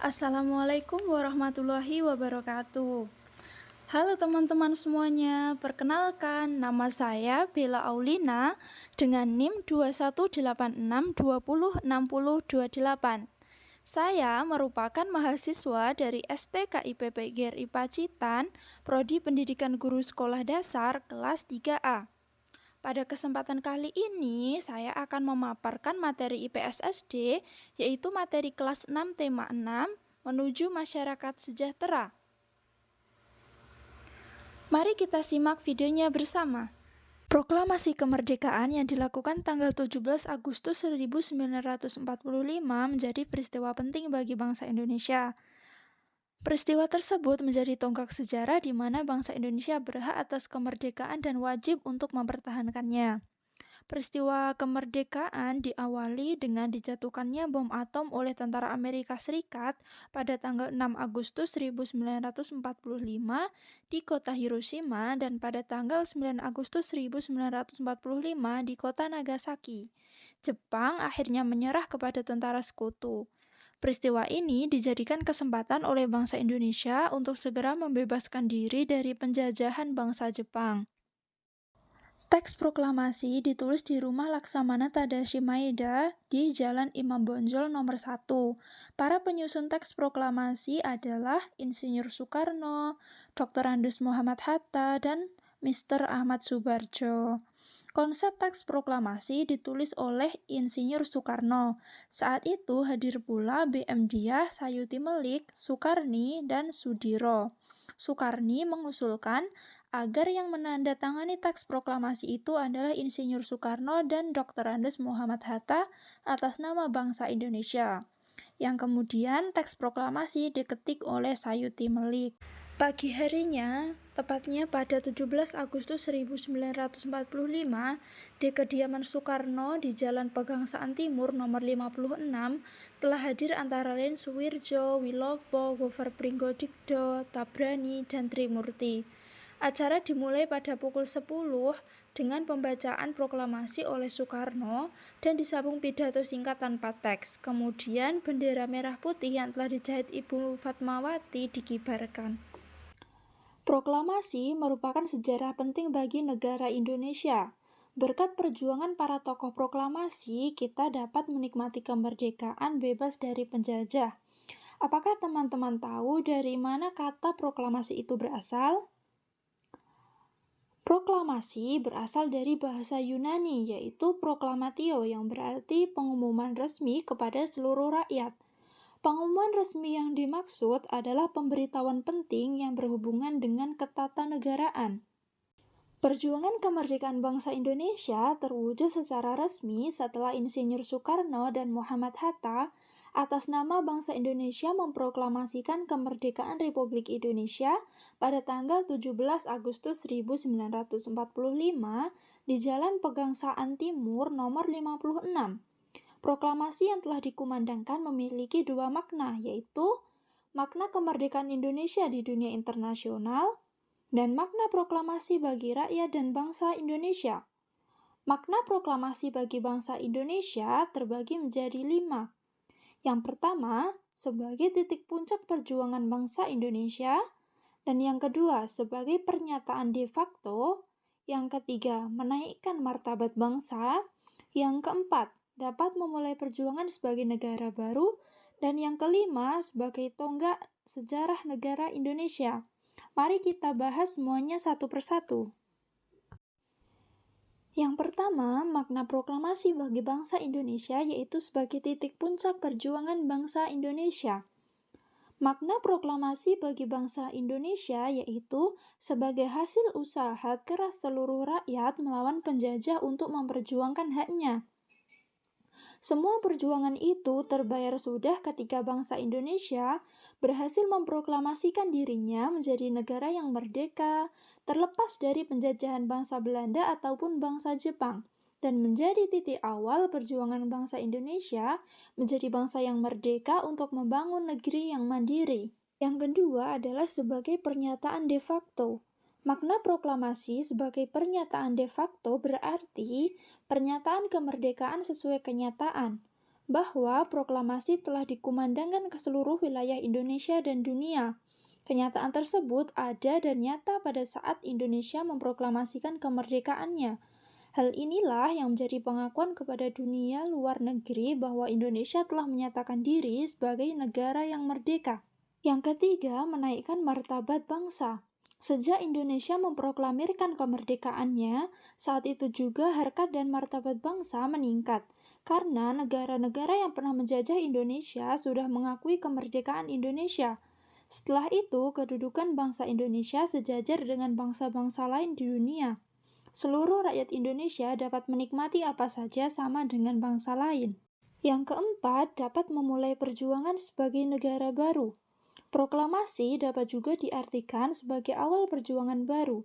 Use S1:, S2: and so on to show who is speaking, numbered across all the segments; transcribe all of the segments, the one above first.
S1: Assalamualaikum warahmatullahi wabarakatuh. Halo teman-teman semuanya, perkenalkan nama saya Bella Aulina dengan NIM 2186206028. Saya merupakan mahasiswa dari STKIPP GRI Pacitan, Prodi Pendidikan Guru Sekolah Dasar kelas 3A. Pada kesempatan kali ini, saya akan memaparkan materi IPS SD, yaitu materi kelas 6 tema 6, menuju masyarakat sejahtera. Mari kita simak videonya bersama. Proklamasi kemerdekaan yang dilakukan tanggal 17 Agustus 1945 menjadi peristiwa penting bagi bangsa Indonesia. Peristiwa tersebut menjadi tonggak sejarah di mana bangsa Indonesia berhak atas kemerdekaan dan wajib untuk mempertahankannya. Peristiwa kemerdekaan diawali dengan dijatuhkannya bom atom oleh tentara Amerika Serikat pada tanggal 6 Agustus 1945 di kota Hiroshima dan pada tanggal 9 Agustus 1945 di kota Nagasaki. Jepang akhirnya menyerah kepada tentara sekutu. Peristiwa ini dijadikan kesempatan oleh bangsa Indonesia untuk segera membebaskan diri dari penjajahan bangsa Jepang. Teks proklamasi ditulis di rumah Laksamana Tadashi Maeda di Jalan Imam Bonjol nomor 1. Para penyusun teks proklamasi adalah Insinyur Soekarno, Dr. Andes Muhammad Hatta, dan Mr. Ahmad Subarjo. Konsep teks proklamasi ditulis oleh Insinyur Soekarno. Saat itu hadir pula BM Diah, Sayuti Melik, Soekarni, dan Sudiro. Soekarni mengusulkan agar yang menandatangani teks proklamasi itu adalah Insinyur Soekarno dan Dr. Andes Muhammad Hatta atas nama bangsa Indonesia. Yang kemudian teks proklamasi diketik oleh Sayuti Melik. Pagi harinya, tepatnya pada 17 Agustus 1945, di kediaman Soekarno di Jalan Pegangsaan Timur nomor 56, telah hadir antara lain Suwirjo, Wilopo, Gofar Pringgodikdo, Tabrani, dan Trimurti. Acara dimulai pada pukul 10 dengan pembacaan proklamasi oleh Soekarno dan disambung pidato singkat tanpa teks. Kemudian bendera merah putih yang telah dijahit Ibu Fatmawati dikibarkan. Proklamasi merupakan sejarah penting bagi negara Indonesia. Berkat perjuangan para tokoh proklamasi, kita dapat menikmati kemerdekaan bebas dari penjajah. Apakah teman-teman tahu dari mana kata proklamasi itu berasal? Proklamasi berasal dari bahasa Yunani, yaitu proklamatio, yang berarti pengumuman resmi kepada seluruh rakyat. Pengumuman resmi yang dimaksud adalah pemberitahuan penting yang berhubungan dengan ketatanegaraan. Perjuangan kemerdekaan bangsa Indonesia terwujud secara resmi setelah Insinyur Soekarno dan Muhammad Hatta atas nama bangsa Indonesia memproklamasikan kemerdekaan Republik Indonesia pada tanggal 17 Agustus 1945 di Jalan Pegangsaan Timur nomor 56. Proklamasi yang telah dikumandangkan memiliki dua makna, yaitu makna kemerdekaan Indonesia di dunia internasional dan makna proklamasi bagi rakyat dan bangsa Indonesia. Makna proklamasi bagi bangsa Indonesia terbagi menjadi 5. Yang pertama, sebagai titik puncak perjuangan bangsa Indonesia, dan yang kedua, sebagai pernyataan de facto, yang ketiga, menaikkan martabat bangsa, yang keempat, dapat memulai perjuangan sebagai negara baru, dan yang kelima sebagai tonggak sejarah negara Indonesia. Mari kita bahas semuanya satu persatu. Yang pertama, makna proklamasi bagi bangsa Indonesia yaitu sebagai titik puncak perjuangan bangsa Indonesia. Makna proklamasi bagi bangsa Indonesia yaitu sebagai hasil usaha keras seluruh rakyat melawan penjajah untuk memperjuangkan haknya. Semua perjuangan itu terbayar sudah ketika bangsa Indonesia berhasil memproklamasikan dirinya menjadi negara yang merdeka, terlepas dari penjajahan bangsa Belanda ataupun bangsa Jepang, dan menjadi titik awal perjuangan bangsa Indonesia menjadi bangsa yang merdeka untuk membangun negeri yang mandiri. Yang kedua adalah sebagai pernyataan de facto. Makna proklamasi sebagai pernyataan de facto berarti pernyataan kemerdekaan sesuai kenyataan. bahwa proklamasi telah dikumandangkan ke seluruh wilayah Indonesia dan dunia. Kenyataan tersebut ada dan nyata pada saat Indonesia memproklamasikan kemerdekaannya. Hal inilah yang menjadi pengakuan kepada dunia luar negeri bahwa Indonesia telah menyatakan diri sebagai negara yang merdeka. Yang ketiga, menaikkan martabat bangsa. Sejak Indonesia memproklamirkan kemerdekaannya, saat itu juga harkat dan martabat bangsa meningkat. Karena negara-negara yang pernah menjajah Indonesia sudah mengakui kemerdekaan Indonesia. Setelah itu, kedudukan bangsa Indonesia sejajar dengan bangsa-bangsa lain di dunia. Seluruh rakyat Indonesia dapat menikmati apa saja sama dengan bangsa lain. Yang keempat, dapat memulai perjuangan sebagai negara baru. Proklamasi dapat juga diartikan sebagai awal perjuangan baru.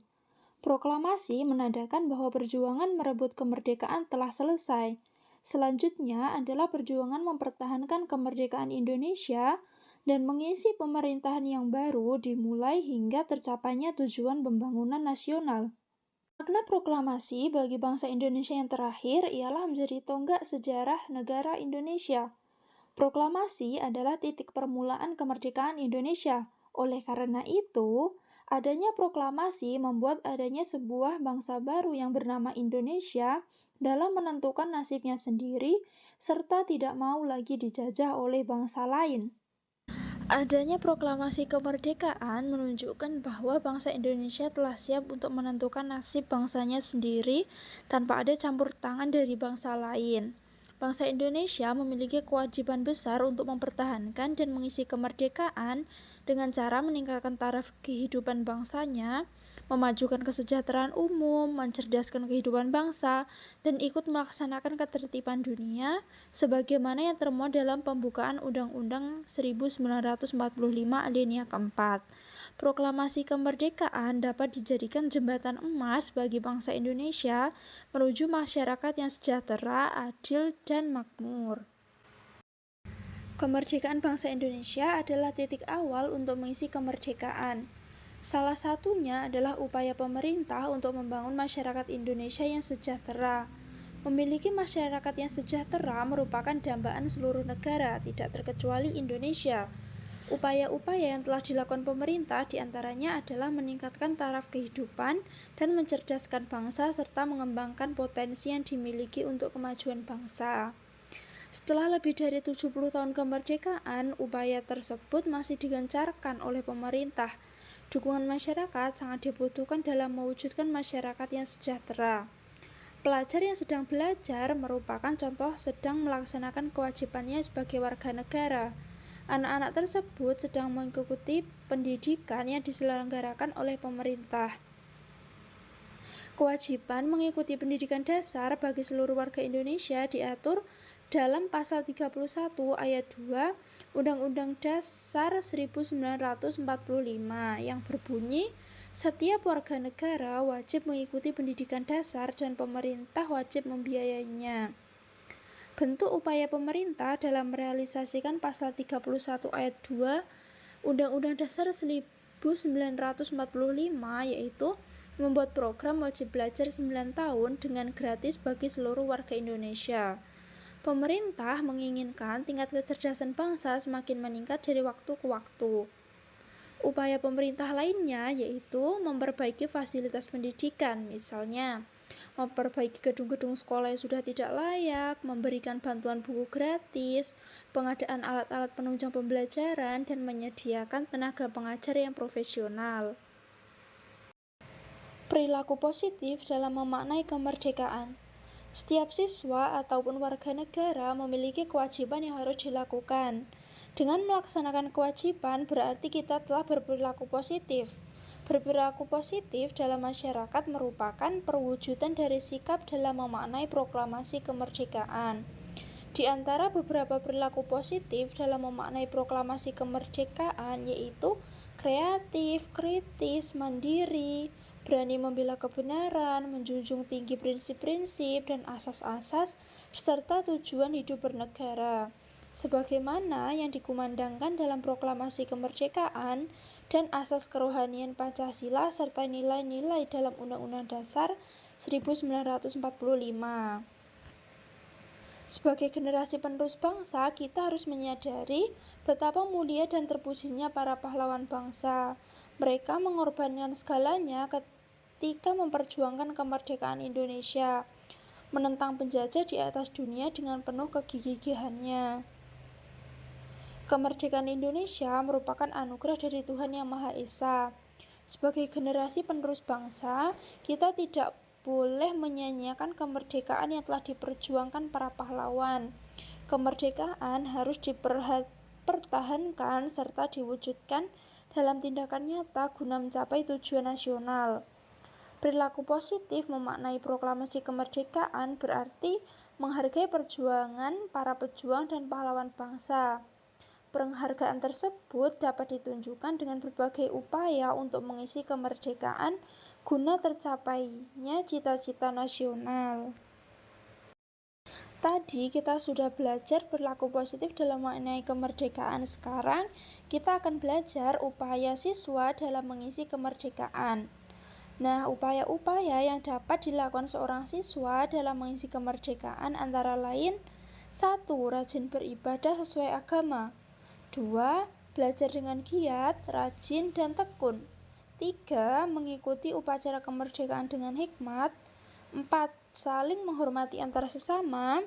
S1: Proklamasi menandakan bahwa perjuangan merebut kemerdekaan telah selesai. Selanjutnya adalah perjuangan mempertahankan kemerdekaan Indonesia dan mengisi pemerintahan yang baru dimulai hingga tercapainya tujuan pembangunan nasional. Makna proklamasi bagi bangsa Indonesia yang terakhir ialah menjadi tonggak sejarah negara Indonesia. Proklamasi adalah titik permulaan kemerdekaan Indonesia. Oleh karena itu, adanya proklamasi membuat adanya sebuah bangsa baru yang bernama Indonesia dalam menentukan nasibnya sendiri serta tidak mau lagi dijajah oleh bangsa lain. Adanya proklamasi kemerdekaan menunjukkan bahwa bangsa Indonesia telah siap untuk menentukan nasib bangsanya sendiri tanpa ada campur tangan dari bangsa lain. Bangsa Indonesia memiliki kewajiban besar untuk mempertahankan dan mengisi kemerdekaan dengan cara meningkatkan taraf kehidupan bangsanya, memajukan kesejahteraan umum, mencerdaskan kehidupan bangsa, dan ikut melaksanakan ketertiban dunia, sebagaimana yang termuat dalam pembukaan Undang-Undang 1945 alinea keempat. Proklamasi kemerdekaan dapat dijadikan jembatan emas bagi bangsa Indonesia menuju masyarakat yang sejahtera, adil, dan makmur. Kemerdekaan bangsa Indonesia adalah titik awal untuk mengisi kemerdekaan. Salah satunya adalah upaya pemerintah untuk membangun masyarakat Indonesia yang sejahtera. Memiliki masyarakat yang sejahtera merupakan dambaan seluruh negara, tidak terkecuali Indonesia. Upaya-upaya yang telah dilakukan pemerintah diantaranya adalah meningkatkan taraf kehidupan dan mencerdaskan bangsa serta mengembangkan potensi yang dimiliki untuk kemajuan bangsa. Setelah lebih dari 70 tahun kemerdekaan, upaya tersebut masih digencarkan oleh pemerintah. Dukungan masyarakat sangat dibutuhkan dalam mewujudkan masyarakat yang sejahtera. Pelajar yang sedang belajar merupakan contoh sedang melaksanakan kewajibannya sebagai warga negara. Anak-anak tersebut sedang mengikuti pendidikan yang diselenggarakan oleh pemerintah. Kewajiban mengikuti pendidikan dasar bagi seluruh warga Indonesia diatur dalam Pasal 31 Ayat 2 Undang-Undang Dasar 1945 yang berbunyi, setiap warga negara wajib mengikuti pendidikan dasar dan pemerintah wajib membiayainya. Bentuk upaya pemerintah dalam merealisasikan Pasal 31 Ayat 2 Undang-Undang Dasar 1945 yaitu membuat program wajib belajar 9 tahun dengan gratis bagi seluruh warga Indonesia. Pemerintah menginginkan tingkat kecerdasan bangsa semakin meningkat dari waktu ke waktu. Upaya pemerintah lainnya yaitu memperbaiki fasilitas pendidikan, misalnya memperbaiki gedung-gedung sekolah yang sudah tidak layak, memberikan bantuan buku gratis, pengadaan alat-alat penunjang pembelajaran, dan menyediakan tenaga pengajar yang profesional. Perilaku positif dalam memaknai kemerdekaan. Setiap siswa ataupun warga negara memiliki kewajiban yang harus dilakukan. Dengan melaksanakan kewajiban berarti kita telah berperilaku positif. Berperilaku positif dalam masyarakat merupakan perwujudan dari sikap dalam memaknai proklamasi kemerdekaan. Di antara beberapa perilaku positif dalam memaknai proklamasi kemerdekaan yaitu kreatif, kritis, mandiri, berani membela kebenaran, menjunjung tinggi prinsip-prinsip dan asas-asas, serta tujuan hidup bernegara. Sebagaimana yang dikumandangkan dalam proklamasi kemerdekaan dan asas kerohanian Pancasila serta nilai-nilai dalam Undang-Undang Dasar 1945. Sebagai generasi penerus bangsa, kita harus menyadari betapa mulia dan terpujinya para pahlawan bangsa. Mereka mengorbankan segalanya ketika memperjuangkan kemerdekaan Indonesia, menentang penjajah di atas dunia dengan penuh kegigihannya. Kemerdekaan Indonesia merupakan anugerah dari Tuhan Yang Maha Esa. Sebagai generasi penerus bangsa, kita tidak boleh menyanyiakan kemerdekaan yang telah diperjuangkan para pahlawan. Kemerdekaan harus dipertahankan serta diwujudkan dalam tindakan nyata guna mencapai tujuan nasional. Perilaku positif memaknai proklamasi kemerdekaan berarti menghargai perjuangan para pejuang dan pahlawan bangsa. Penghargaan tersebut dapat ditunjukkan dengan berbagai upaya untuk mengisi kemerdekaan guna tercapainya cita-cita nasional. Tadi kita sudah belajar berlaku positif dalam memaknai kemerdekaan. Sekarang kita akan belajar upaya siswa dalam mengisi kemerdekaan. Nah, upaya-upaya yang dapat dilakukan seorang siswa dalam mengisi kemerdekaan antara lain: 1. Rajin beribadah sesuai agama. 2. Belajar dengan giat, rajin, dan tekun. 3. Mengikuti upacara kemerdekaan dengan hikmat. 4. Saling menghormati antar sesama.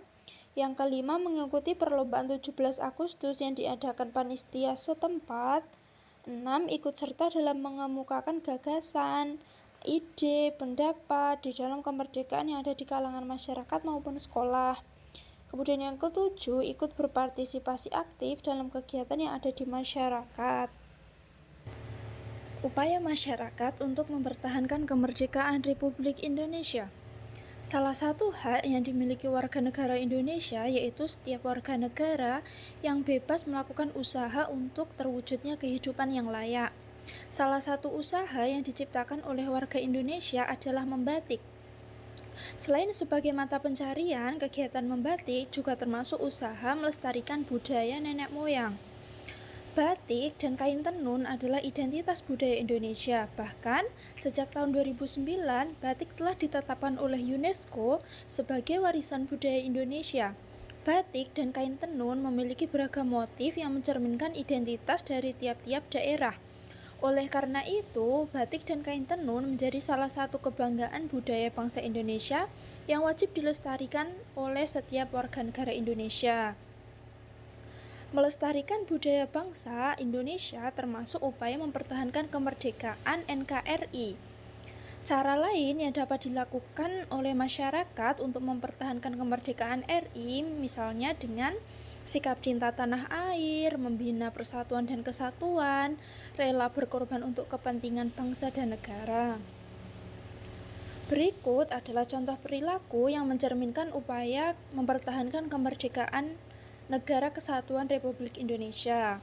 S1: Yang kelima, mengikuti perlombaan 17 Agustus yang diadakan panitia setempat. 6. Ikut serta dalam mengemukakan gagasan, ide, pendapat di dalam kemerdekaan yang ada di kalangan masyarakat maupun sekolah. Kemudian yang ketujuh, ikut berpartisipasi aktif dalam kegiatan yang ada di masyarakat. Upaya masyarakat untuk mempertahankan kemerdekaan Republik Indonesia. Salah satu hak yang dimiliki warga negara Indonesia yaitu setiap warga negara yang bebas melakukan usaha untuk terwujudnya kehidupan yang layak. Salah satu usaha yang diciptakan oleh warga Indonesia adalah membatik. Selain sebagai mata pencarian, kegiatan membatik juga termasuk usaha melestarikan budaya nenek moyang. Batik dan kain tenun adalah identitas budaya Indonesia. Bahkan, sejak tahun 2009, batik telah ditetapkan oleh UNESCO sebagai warisan budaya Indonesia. Batik dan kain tenun memiliki beragam motif yang mencerminkan identitas dari tiap-tiap daerah. Oleh karena itu, batik dan kain tenun menjadi salah satu kebanggaan budaya bangsa Indonesia yang wajib dilestarikan oleh setiap warga negara Indonesia. Melestarikan budaya bangsa Indonesia termasuk upaya mempertahankan kemerdekaan NKRI. Cara lain yang dapat dilakukan oleh masyarakat untuk mempertahankan kemerdekaan RI, misalnya dengan sikap cinta tanah air, membina persatuan dan kesatuan, rela berkorban untuk kepentingan bangsa dan negara. Berikut adalah contoh perilaku yang mencerminkan upaya mempertahankan kemerdekaan Negara Kesatuan Republik Indonesia.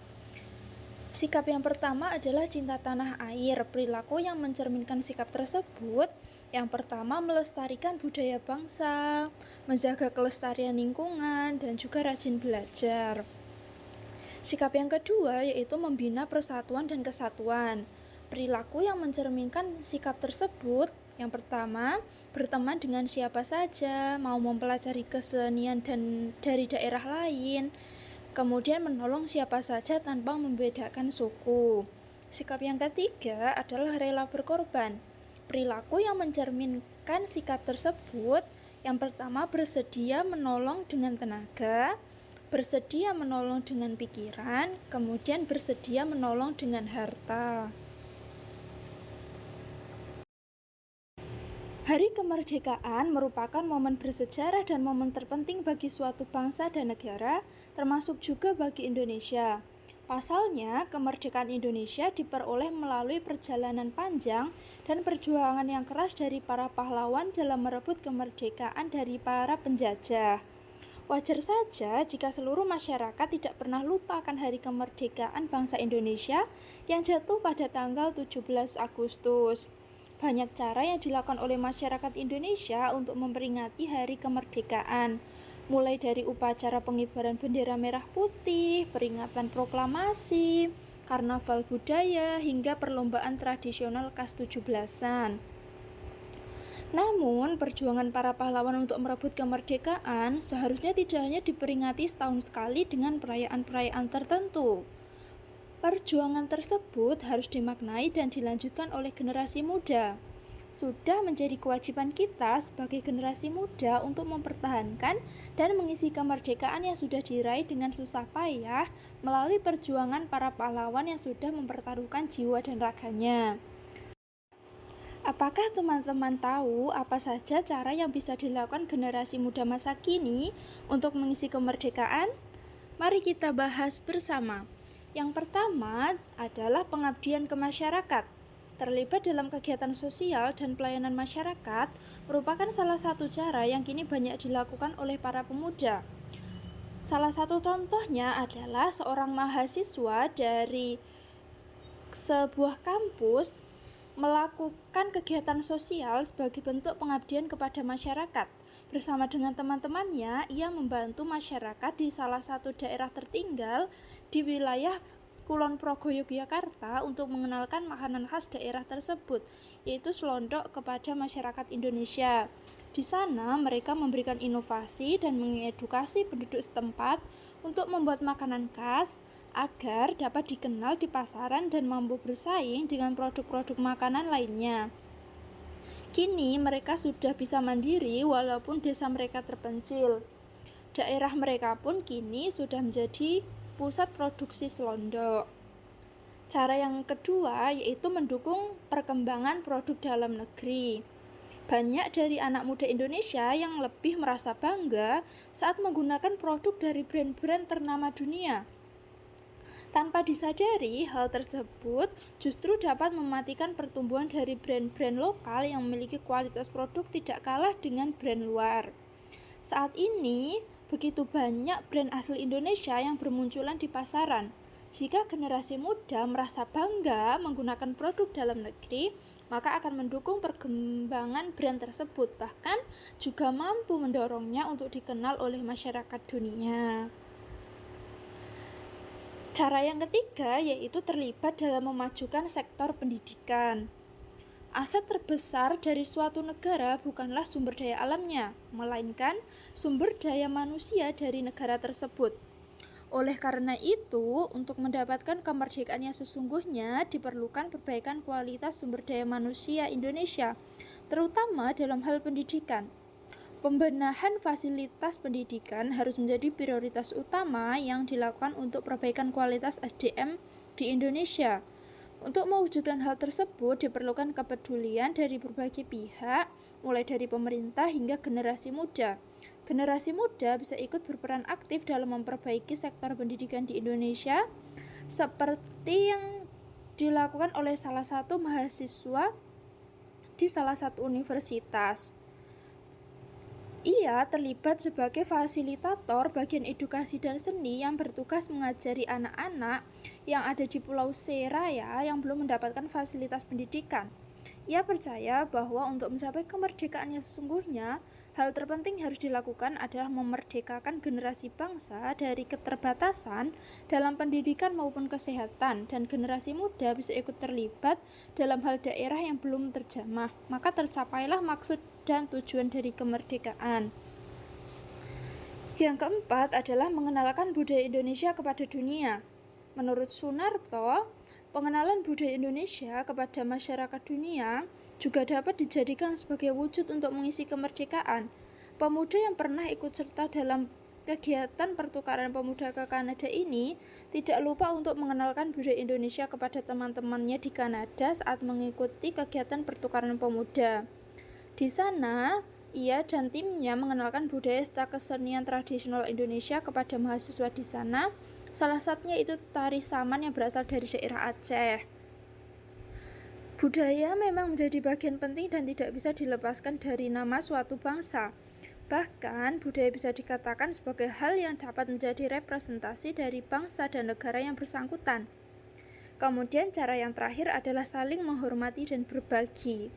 S1: Sikap yang pertama adalah cinta tanah air. Perilaku yang mencerminkan sikap tersebut, yang pertama melestarikan budaya bangsa, menjaga kelestarian lingkungan, dan juga rajin belajar. Sikap yang kedua yaitu membina persatuan dan kesatuan. Perilaku yang mencerminkan sikap tersebut, yang pertama, berteman dengan siapa saja, mau mempelajari kesenian dan dari daerah lain, kemudian menolong siapa saja tanpa membedakan suku. Sikap yang ketiga adalah rela berkorban. Perilaku yang mencerminkan sikap tersebut, yang pertama bersedia menolong dengan tenaga, bersedia menolong dengan pikiran, kemudian bersedia menolong dengan harta. Hari kemerdekaan merupakan momen bersejarah dan momen terpenting bagi suatu bangsa dan negara, termasuk juga bagi Indonesia. Pasalnya, kemerdekaan Indonesia diperoleh melalui perjalanan panjang dan perjuangan yang keras dari para pahlawan dalam merebut kemerdekaan dari para penjajah. Wajar saja jika seluruh masyarakat tidak pernah lupa akan hari kemerdekaan bangsa Indonesia yang jatuh pada tanggal 17 Agustus. Banyak cara yang dilakukan oleh masyarakat Indonesia untuk memperingati hari kemerdekaan, mulai dari upacara pengibaran bendera merah putih, peringatan proklamasi, karnaval budaya, hingga perlombaan tradisional khas 17-an. Namun, perjuangan para pahlawan untuk merebut kemerdekaan seharusnya tidak hanya diperingati setahun sekali dengan perayaan-perayaan tertentu. Perjuangan tersebut harus dimaknai dan dilanjutkan oleh generasi muda. Sudah menjadi kewajiban kita sebagai generasi muda untuk mempertahankan dan mengisi kemerdekaan yang sudah diraih dengan susah payah melalui perjuangan para pahlawan yang sudah mempertaruhkan jiwa dan raganya. Apakah teman-teman tahu apa saja cara yang bisa dilakukan generasi muda masa kini untuk mengisi kemerdekaan? Mari kita bahas bersama. Yang pertama adalah pengabdian ke masyarakat. Terlibat dalam kegiatan sosial dan pelayanan masyarakat merupakan salah satu cara yang kini banyak dilakukan oleh para pemuda. Salah satu contohnya adalah seorang mahasiswa dari sebuah kampus melakukan kegiatan sosial sebagai bentuk pengabdian kepada masyarakat. Bersama dengan teman-temannya, ia membantu masyarakat di salah satu daerah tertinggal di wilayah Kulon Progo, Yogyakarta untuk mengenalkan makanan khas daerah tersebut, yaitu selondok kepada masyarakat Indonesia. Di sana, mereka memberikan inovasi dan mengedukasi penduduk setempat untuk membuat makanan khas agar dapat dikenal di pasaran dan mampu bersaing dengan produk-produk makanan lainnya. Kini, mereka sudah bisa mandiri walaupun desa mereka terpencil. Daerah mereka pun kini sudah menjadi pusat produksi selondok. Cara yang kedua yaitu mendukung perkembangan produk dalam negeri. Banyak dari anak muda Indonesia yang lebih merasa bangga saat menggunakan produk dari brand-brand ternama dunia. Tanpa disadari, hal tersebut justru dapat mematikan pertumbuhan dari brand-brand lokal yang memiliki kualitas produk tidak kalah dengan brand luar. Saat ini, begitu banyak brand asli Indonesia yang bermunculan di pasaran. Jika generasi muda merasa bangga menggunakan produk dalam negeri, maka akan mendukung perkembangan brand tersebut, bahkan juga mampu mendorongnya untuk dikenal oleh masyarakat dunia. Cara yang ketiga yaitu terlibat dalam memajukan sektor pendidikan. Aset terbesar dari suatu negara bukanlah sumber daya alamnya, melainkan sumber daya manusia dari negara tersebut. Oleh karena itu, untuk mendapatkan kemerdekaan yang sesungguhnya diperlukan perbaikan kualitas sumber daya manusia Indonesia, terutama dalam hal pendidikan. Pembenahan fasilitas pendidikan harus menjadi prioritas utama yang dilakukan untuk perbaikan kualitas SDM di Indonesia. Untuk mewujudkan hal tersebut diperlukan kepedulian dari berbagai pihak, mulai dari pemerintah hingga generasi muda. Generasi muda bisa ikut berperan aktif dalam memperbaiki sektor pendidikan di Indonesia, seperti yang dilakukan oleh salah satu mahasiswa di salah satu universitas. Ia terlibat sebagai fasilitator bagian edukasi dan seni yang bertugas mengajari anak-anak yang ada di Pulau Seraya yang belum mendapatkan fasilitas pendidikan. Ia percaya bahwa untuk mencapai kemerdekaan yang sesungguhnya, hal terpenting harus dilakukan adalah memerdekakan generasi bangsa dari keterbatasan dalam pendidikan maupun kesehatan, dan generasi muda bisa ikut terlibat dalam hal daerah yang belum terjamah, maka tercapailah maksud dan tujuan dari kemerdekaan. Yang keempat adalah mengenalkan budaya Indonesia kepada dunia. Menurut Sunarto, pengenalan budaya Indonesia kepada masyarakat dunia juga dapat dijadikan sebagai wujud untuk mengisi kemerdekaan. Pemuda yang pernah ikut serta dalam kegiatan pertukaran pemuda ke Kanada ini tidak lupa untuk mengenalkan budaya Indonesia kepada teman-temannya di Kanada saat mengikuti kegiatan pertukaran pemuda. Di sana, ia dan timnya mengenalkan budaya serta kesenian tradisional Indonesia kepada mahasiswa di sana. Salah satunya itu tari saman yang berasal dari daerah Aceh. Budaya memang menjadi bagian penting dan tidak bisa dilepaskan dari nama suatu bangsa. Bahkan, budaya bisa dikatakan sebagai hal yang dapat menjadi representasi dari bangsa dan negara yang bersangkutan. Kemudian, cara yang terakhir adalah saling menghormati dan berbagi.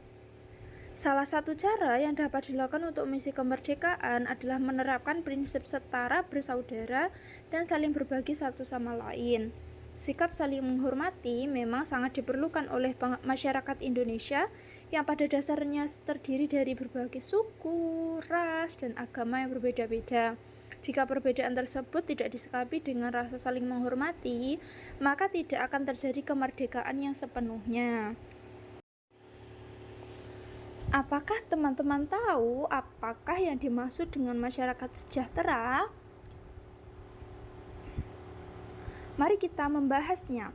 S1: Salah satu cara yang dapat dilakukan untuk misi kemerdekaan adalah menerapkan prinsip setara bersaudara dan saling berbagi satu sama lain. Sikap saling menghormati memang sangat diperlukan oleh masyarakat Indonesia yang pada dasarnya terdiri dari berbagai suku, ras, dan agama yang berbeda-beda. Jika perbedaan tersebut tidak disikapi dengan rasa saling menghormati, maka tidak akan terjadi kemerdekaan yang sepenuhnya. Apakah teman-teman tahu apakah yang dimaksud dengan masyarakat sejahtera? Mari kita membahasnya.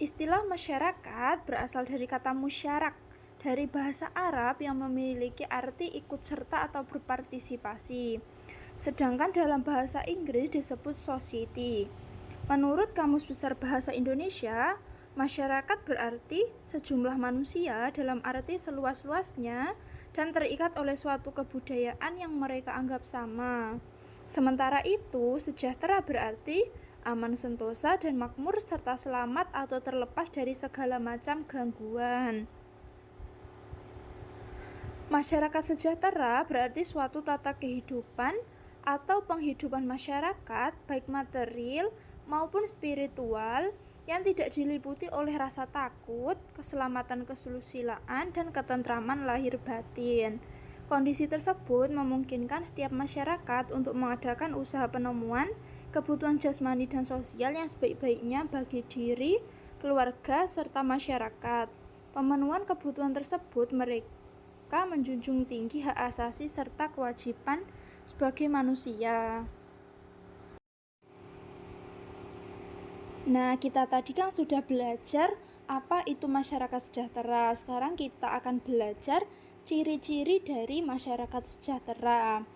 S1: Istilah masyarakat berasal dari kata musyarak, dari bahasa Arab yang memiliki arti ikut serta atau berpartisipasi. Sedangkan dalam bahasa Inggris disebut society. Menurut Kamus Besar Bahasa Indonesia, masyarakat berarti sejumlah manusia dalam arti seluas-luasnya dan terikat oleh suatu kebudayaan yang mereka anggap sama. Sementara itu, sejahtera berarti aman sentosa dan makmur serta selamat atau terlepas dari segala macam gangguan. Masyarakat sejahtera berarti suatu tata kehidupan atau penghidupan masyarakat baik material maupun spiritual yang tidak diliputi oleh rasa takut, keselamatan kesusilaan, dan ketentraman lahir batin. Kondisi tersebut memungkinkan setiap masyarakat untuk mengadakan usaha penemuan kebutuhan jasmani dan sosial yang sebaik-baiknya bagi diri, keluarga, serta masyarakat. Pemenuhan kebutuhan tersebut mereka menjunjung tinggi hak asasi serta kewajiban sebagai manusia. Nah, kita tadi kan sudah belajar apa itu masyarakat sejahtera. Sekarang kita akan belajar ciri-ciri dari masyarakat sejahtera.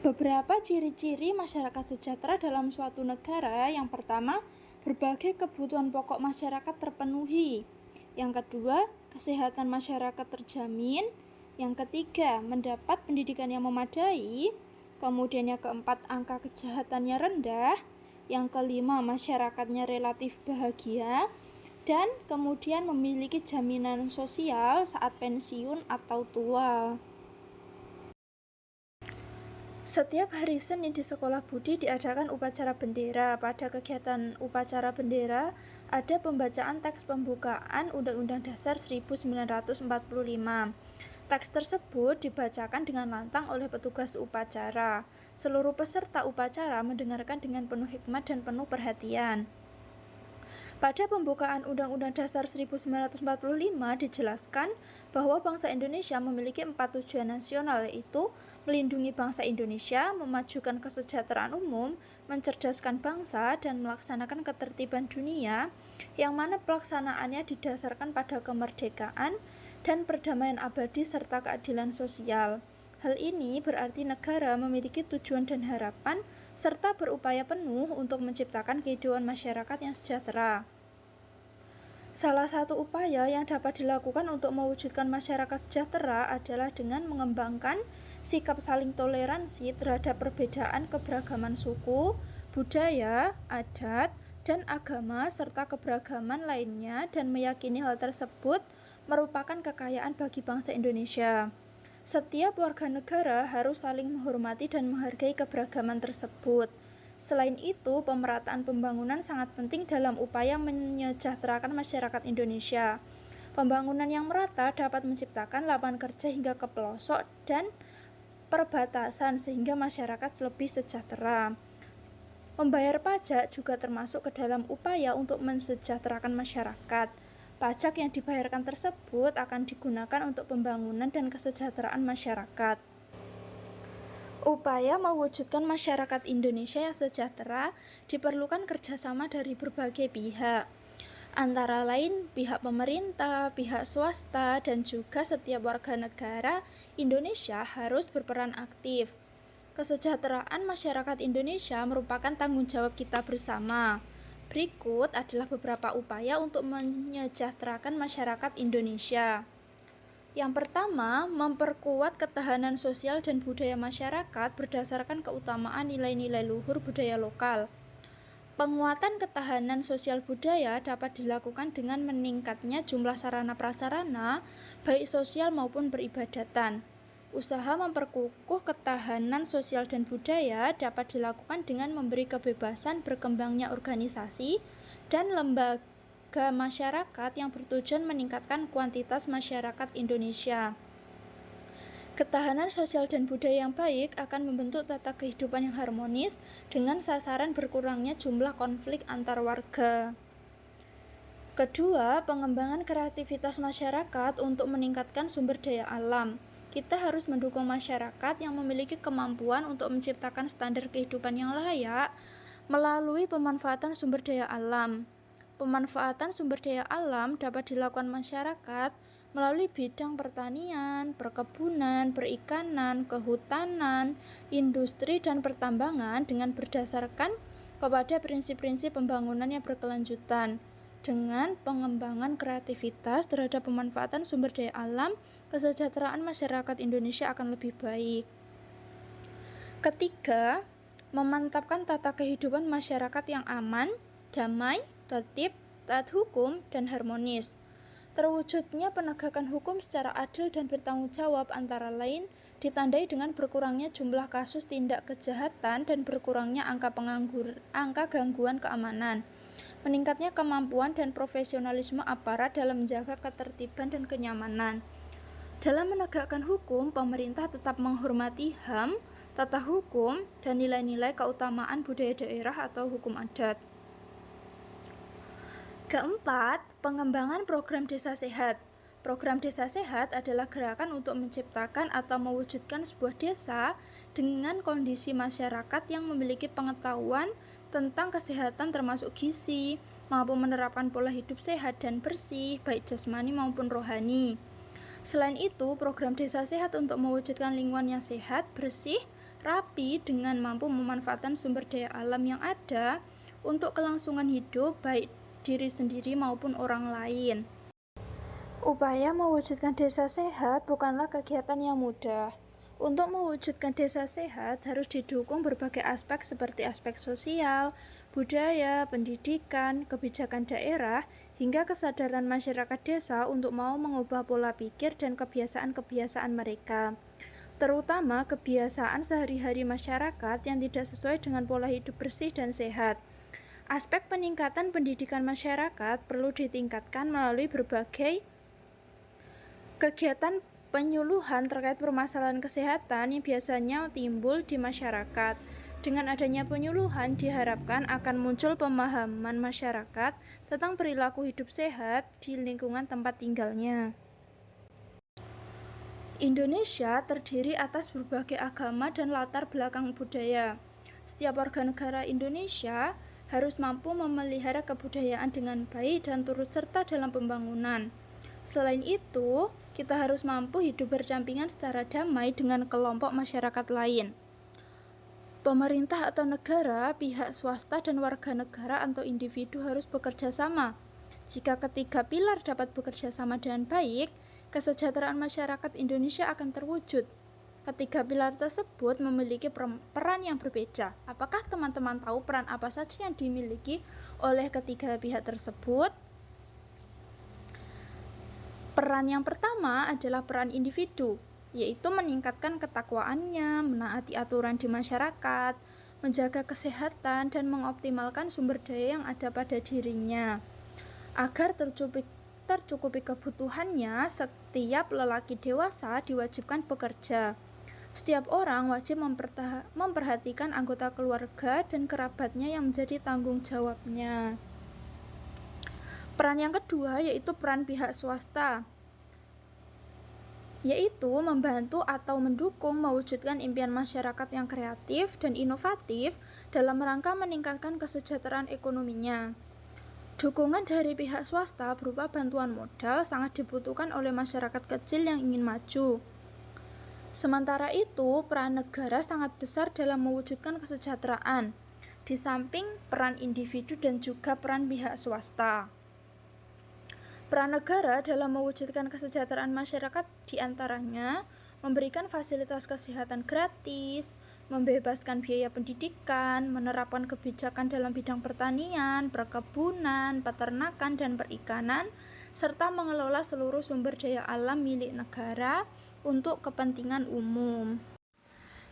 S1: Beberapa ciri-ciri masyarakat sejahtera dalam suatu negara. Yang pertama, berbagai kebutuhan pokok masyarakat terpenuhi. Yang kedua, kesehatan masyarakat terjamin. Yang ketiga, mendapat pendidikan yang memadai. Kemudian yang keempat, angka kejahatannya rendah. Yang kelima, masyarakatnya relatif bahagia. Dan kemudian memiliki jaminan sosial saat pensiun atau tua. Setiap hari Senin di Sekolah Budi diadakan upacara bendera. Pada kegiatan upacara bendera ada pembacaan teks pembukaan Undang-Undang Dasar 1945. Teks tersebut dibacakan dengan lantang oleh petugas upacara. Seluruh peserta upacara mendengarkan dengan penuh hikmat dan penuh perhatian. Pada pembukaan Undang-Undang Dasar 1945 dijelaskan bahwa bangsa Indonesia memiliki 4 tujuan nasional, yaitu melindungi bangsa Indonesia, memajukan kesejahteraan umum, mencerdaskan bangsa, dan melaksanakan ketertiban dunia, yang mana pelaksanaannya didasarkan pada kemerdekaan dan perdamaian abadi serta keadilan sosial. Hal ini berarti negara memiliki tujuan dan harapan serta berupaya penuh untuk menciptakan kehidupan masyarakat yang sejahtera. Salah satu upaya yang dapat dilakukan untuk mewujudkan masyarakat sejahtera adalah dengan mengembangkan sikap saling toleransi terhadap perbedaan keberagaman suku, budaya, adat, dan agama, serta keberagaman lainnya, dan meyakini hal tersebut merupakan kekayaan bagi bangsa Indonesia. Setiap warga negara harus saling menghormati dan menghargai keberagaman tersebut. Selain itu, pemerataan pembangunan sangat penting dalam upaya menyejahterakan masyarakat Indonesia. Pembangunan yang merata dapat menciptakan lapangan kerja hingga ke pelosok dan perbatasan sehingga masyarakat lebih sejahtera. Membayar pajak juga termasuk ke dalam upaya untuk mensejahterakan masyarakat. Pajak yang dibayarkan tersebut akan digunakan untuk pembangunan dan kesejahteraan masyarakat. Upaya mewujudkan masyarakat Indonesia yang sejahtera diperlukan kerjasama dari berbagai pihak, antara lain pihak pemerintah, pihak swasta, dan juga setiap warga negara Indonesia harus berperan aktif. Kesejahteraan masyarakat Indonesia merupakan tanggung jawab kita bersama. Berikut adalah beberapa upaya untuk menyejahterakan masyarakat Indonesia. Yang pertama, memperkuat ketahanan sosial dan budaya masyarakat berdasarkan keutamaan nilai-nilai luhur budaya lokal. Penguatan ketahanan sosial budaya dapat dilakukan dengan meningkatnya jumlah sarana prasarana, baik sosial maupun peribadatan. Usaha memperkukuh ketahanan sosial dan budaya dapat dilakukan dengan memberi kebebasan berkembangnya organisasi dan lembaga masyarakat yang bertujuan meningkatkan kuantitas masyarakat Indonesia. Ketahanan sosial dan budaya yang baik akan membentuk tata kehidupan yang harmonis dengan sasaran berkurangnya jumlah konflik antar warga. Kedua, pengembangan kreativitas masyarakat untuk meningkatkan sumber daya alam. Kita harus mendukung masyarakat yang memiliki kemampuan untuk menciptakan standar kehidupan yang layak melalui pemanfaatan sumber daya alam. Pemanfaatan sumber daya alam dapat dilakukan masyarakat melalui bidang pertanian, perkebunan, perikanan, kehutanan, industri, dan pertambangan dengan berdasarkan kepada prinsip-prinsip pembangunan yang berkelanjutan. Dengan pengembangan kreativitas terhadap pemanfaatan sumber daya alam, kesejahteraan masyarakat Indonesia akan lebih baik. Ketiga, memantapkan tata kehidupan masyarakat yang aman, damai, tertib, taat hukum, dan harmonis. Terwujudnya penegakan hukum secara adil dan bertanggung jawab antara lain ditandai dengan berkurangnya jumlah kasus tindak kejahatan dan berkurangnya angka gangguan keamanan. Meningkatnya kemampuan dan profesionalisme aparat dalam menjaga ketertiban dan kenyamanan. Dalam menegakkan hukum, pemerintah tetap menghormati HAM, tata hukum, dan nilai-nilai keutamaan budaya daerah atau hukum adat. Keempat, pengembangan program desa sehat. Program desa sehat adalah gerakan untuk menciptakan atau mewujudkan sebuah desa dengan kondisi masyarakat yang memiliki pengetahuan tentang kesehatan termasuk gizi, mampu menerapkan pola hidup sehat dan bersih, baik jasmani maupun rohani. Selain itu, program desa sehat untuk mewujudkan lingkungan yang sehat, bersih, rapi, dengan mampu memanfaatkan sumber daya alam yang ada untuk kelangsungan hidup, baik diri sendiri maupun orang lain. Upaya mewujudkan desa sehat bukanlah kegiatan yang mudah. Untuk mewujudkan desa sehat harus didukung berbagai aspek seperti aspek sosial, budaya, pendidikan, kebijakan daerah, hingga kesadaran masyarakat desa untuk mau mengubah pola pikir dan kebiasaan-kebiasaan mereka. Terutama kebiasaan sehari-hari masyarakat yang tidak sesuai dengan pola hidup bersih dan sehat. Aspek peningkatan pendidikan masyarakat perlu ditingkatkan melalui berbagai kegiatan penyuluhan terkait permasalahan kesehatan yang biasanya timbul di masyarakat. Dengan adanya penyuluhan diharapkan akan muncul pemahaman masyarakat tentang perilaku hidup sehat di lingkungan tempat tinggalnya. Indonesia terdiri atas berbagai agama dan latar belakang budaya. Setiap warga negara Indonesia harus mampu memelihara kebudayaan dengan baik dan turut serta dalam pembangunan. Selain itu, kita harus mampu hidup berdampingan secara damai dengan kelompok masyarakat lain. Pemerintah atau negara, pihak swasta, dan warga negara atau individu harus bekerja sama. Jika ketiga pilar dapat bekerja sama dengan baik, kesejahteraan masyarakat Indonesia akan terwujud. Ketiga pilar tersebut memiliki peran yang berbeda. Apakah teman-teman tahu peran apa saja yang dimiliki oleh ketiga pihak tersebut? Peran yang pertama adalah peran individu, yaitu meningkatkan ketakwaannya, menaati aturan di masyarakat, menjaga kesehatan, dan mengoptimalkan sumber daya yang ada pada dirinya. Agar tercukupi kebutuhannya, setiap lelaki dewasa diwajibkan bekerja. Setiap orang wajib memperhatikan anggota keluarga dan kerabatnya yang menjadi tanggung jawabnya. Peran yang kedua yaitu peran pihak swasta, yaitu membantu atau mendukung mewujudkan impian masyarakat yang kreatif dan inovatif dalam rangka meningkatkan kesejahteraan ekonominya. Dukungan dari pihak swasta berupa bantuan modal sangat dibutuhkan oleh masyarakat kecil yang ingin maju. Sementara itu, peran negara sangat besar dalam mewujudkan kesejahteraan, di samping peran individu dan juga peran pihak swasta. Peran negara dalam mewujudkan kesejahteraan masyarakat diantaranya memberikan fasilitas kesehatan gratis, membebaskan biaya pendidikan, menerapkan kebijakan dalam bidang pertanian, perkebunan, peternakan, dan perikanan, serta mengelola seluruh sumber daya alam milik negara untuk kepentingan umum.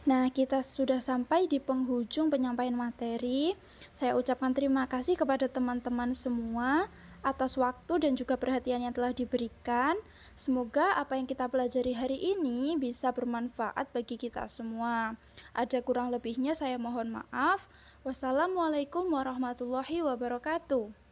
S1: Nah, kita sudah sampai di penghujung penyampaian materi. Saya ucapkan terima kasih kepada teman-teman semua atas waktu dan juga perhatian yang telah diberikan. Semoga apa yang kita pelajari hari ini bisa bermanfaat bagi kita semua. Ada kurang lebihnya saya mohon maaf. Wassalamualaikum warahmatullahi wabarakatuh.